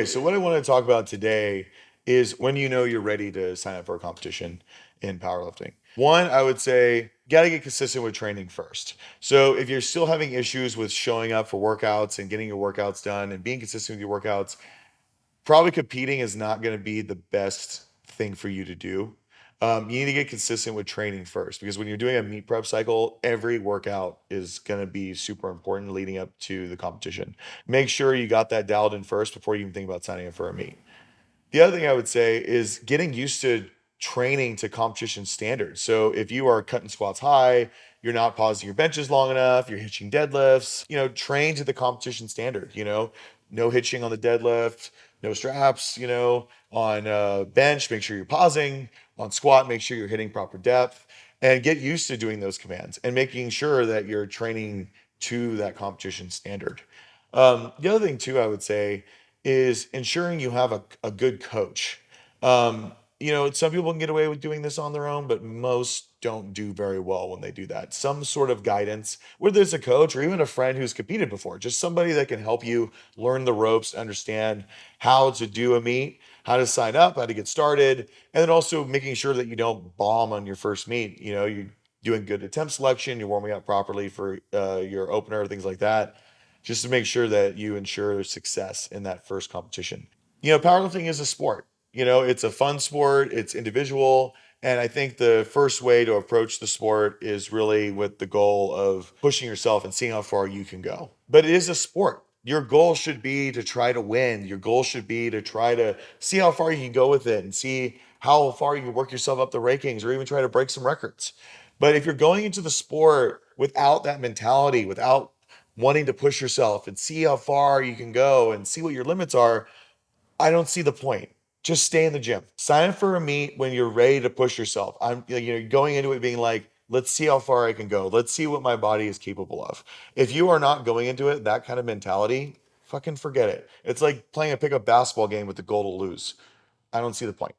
Okay, so what I want to talk about today is when you know you're ready to sign up for a competition in powerlifting. One, I would say, got to get consistent with training first. So if you're still having issues with showing up for workouts and getting your workouts done and being consistent with your workouts, probably competing is not going to be the best thing for you to do. You need to get consistent with training first because when you're doing a meet prep cycle, every workout is going to be super important leading up to the competition. Make sure you got that dialed in first before you even think about signing up for a meet. The other thing I would say is getting used to training to competition standards. So if you are cutting squats high, you're not pausing your benches long enough, you're hitching deadlifts, train to the competition standard, no hitching on the deadlift, no straps, on bench, make sure you're pausing, on squat, make sure you're hitting proper depth and get used to doing those commands and making sure that you're training to that competition standard. The other thing too, I would say is ensuring you have a good coach. Some people can get away with doing this on their own, but most don't do very well when they do that. Some sort of guidance, whether it's a coach or even a friend who's competed before, just somebody that can help you learn the ropes, understand how to do a meet, how to sign up, how to get started, and then also making sure that you don't bomb on your first meet. You're doing good attempt selection, you're warming up properly for your opener, things like that just to make sure that you ensure success in that first competition. Powerlifting is a sport. It's a fun sport, it's individual. And I think the first way to approach the sport is really with the goal of pushing yourself and seeing how far you can go. But it is a sport. Your goal should be to try to win. Your goal should be to try to see how far you can go with it and see how far you can work yourself up the rankings or even try to break some records. But if you're going into the sport without that mentality, without wanting to push yourself and see how far you can go and see what your limits are, I don't see the point. Just stay in the gym. Sign up for a meet when you're ready to push yourself. I'm going into it being like, let's see how far I can go. Let's see what my body is capable of. If you are not going into it that kind of mentality, fucking forget it. It's like playing a pickup basketball game with the goal to lose. I don't see the point.